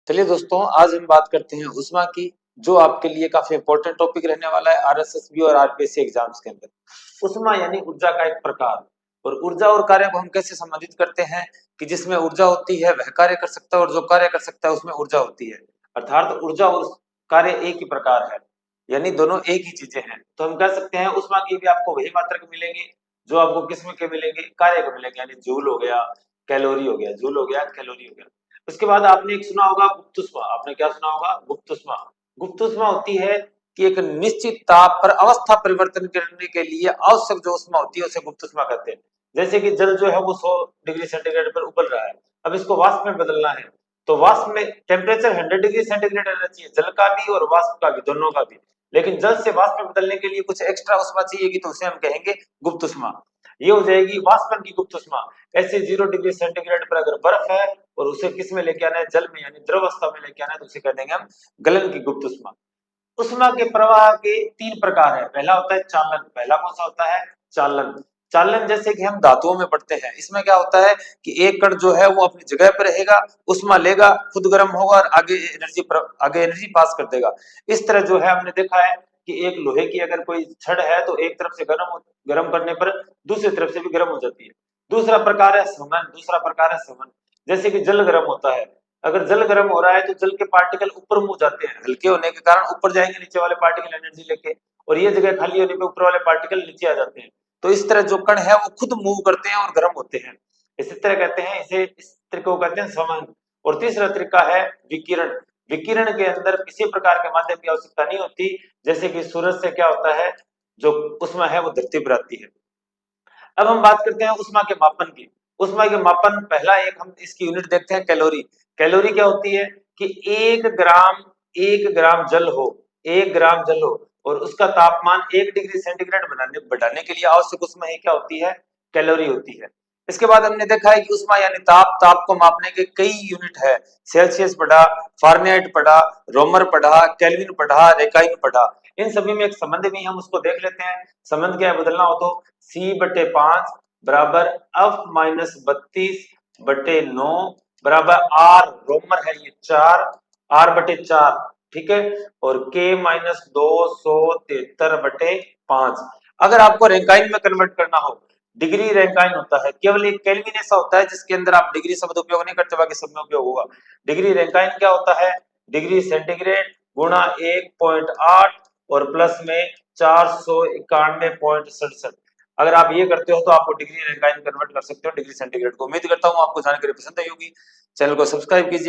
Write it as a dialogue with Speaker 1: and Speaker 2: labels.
Speaker 1: चलिए दोस्तों, आज हम बात करते हैं उष्मा की, जो आपके लिए काफी इंपॉर्टेंट टॉपिक रहने वाला है आरएसएसबी और आरपीएससी एग्जाम्स के अंदर। उष्मा यानी ऊर्जा का एक प्रकार। और ऊर्जा और कार्य को हम कैसे संबंधित करते हैं कि जिसमें ऊर्जा होती है वह कार्य कर सकता है और जो कार्य कर सकता है उसमें ऊर्जा होती है। अर्थात ऊर्जा और कार्य एक ही प्रकार है, यानी दोनों एक ही चीजें हैं। तो हम कह सकते हैं उष्मा की भी आपको वही मात्रक मिलेंगे जो आपको किसमें के मिलेंगे, कार्य के मिलेंगे, यानी जूल हो गया, कैलोरी हो गया, जूल हो गया, कैलोरी हो गया। उसके बाद आपने एक सुना होगा गुप्त उष्मा। आपने क्या सुना होगा? गुप्त उष्मा। गुप्त उष्मा होती है कि एक निश्चित ताप पर अवस्था परिवर्तन करने के लिए आवश्यक जो उष्मा होती है उसे गुप्त उष्मा कहते हैं। जैसे कि जल जो है वो 100 डिग्री सेंटीग्रेड पर उबल रहा है, अब इसको वाष्प में बदलना है, तो वाष्प में टेम्परेचर 100 डिग्री सेंटीग्रेड रहना चाहिए, जल का भी और वाष्प का भी, दोनों का भी। लेकिन जल से वाष्प में बदलने के लिए कुछ एक्स्ट्रा उष्मा चाहिए, तो उसे हम कहेंगे गुप्त उष्मा। ये हो जाएगी वाष्पन की गुप्त उष्मा। ऐसे 0 डिग्री सेंटीग्रेड पर अगर बर्फ है और उसे किस में लेके आना है, जल में, यानी द्रव अवस्था में लेके आना है, तो उसे कह देंगे हम गलन की गुप्त उष्मा। उष्मा के प्रवाह के 3 प्रकार है। पहला होता है चालन। पहला कौन सा होता है? चालन। चालन जैसे कि हम धातुओं में पढ़ते हैं, इसमें क्या होता है कि एक कण जो है वो अपनी जगह पर रहेगा, उष्मा लेगा, खुद गर्म होगा और आगे एनर्जी पास कर देगा। इस तरह जो है हमने देखा है कि एक लोहे की अगर कोई छड़ है तो एक तरफ से गर्म करने पर दूसरी तरफ से भी गर्म हो जाती है। दूसरा प्रकार है समन। दूसरा प्रकार है समन। जैसे कि जल गर्म होता है, अगर जल गर्म हो रहा है तो जल के पार्टिकल ऊपर मुंह जाते हैं, हल्के होने के कारण ऊपर जाएंगे नीचे वाले पार्टिकल एनर्जी लेके, और ये जगह खाली होने पे ऊपर वाले पार्टिकल नीचे आ जाते हैं। तो इस तरह जो कण है वो खुद मूव करते हैं और गर्म होते हैं। इसी तरह कहते हैं, इसे इस तरीके को कहते हैं समन। और तीसरा तरीका है विकिरण। विकिरण के अंदर किसी प्रकार के माध्यम की आवश्यकता नहीं होती, जैसे कि सूरज से क्या होता है, जो उष्मा है वो धरती पर आती है। अब हम बात करते हैं उष्मा के मापन की। उष्मा के मापन, पहला एक हम इसकी यूनिट देखते हैं, कैलोरी। कैलोरी क्या होती है कि 1 ग्राम जल हो, 1 ग्राम जल हो और उसका तापमान 1 डिग्री सेंटीग्रेड बढ़ाने के लिए आवश्यक उष्मा ही क्या होती है? कैलोरी होती है। इसके बाद हमने देखा है कि उष्मा यानी ताप। ताप को मापने के कई यूनिट है। सेल्सियस पढ़ा, फारेनहाइट पढ़ा, रोमर पढ़ा, केल्विन पढ़ा, रेकाइन पढ़ा। इन सभी में एक संबंध भी हम उसको देख लेते हैं। संबंध क्या है, बदलना हो तो C/5 बराबर F माइनस 32/9 बराबर R, रोमर है ये 4, R/4, ठीक है, और K माइनस 273/5। अगर आपको रैंकाइन में कन्वर्ट करना हो, डिग्री रैंकाइन होता है, केवल एक केल्विन ऐसा होता है जिसके अंदर आप डिग्री शब्द उपयोग नहीं करते, बाकी सब में उपयोग होगा। डिग्री रैंकाइन क्या होता है? डिग्री सेंटीग्रेड गुणा 1.8 और प्लस में 491.67। अगर आप ये करते हो तो आपको डिग्री रैंकाइन कन्वर्ट कर सकते हो डिग्री सेंटीग्रेड को। उम्मीद करता हूँ आपको जानकारी पसंद आई होगी। चैनल को सब्सक्राइब कीजिए।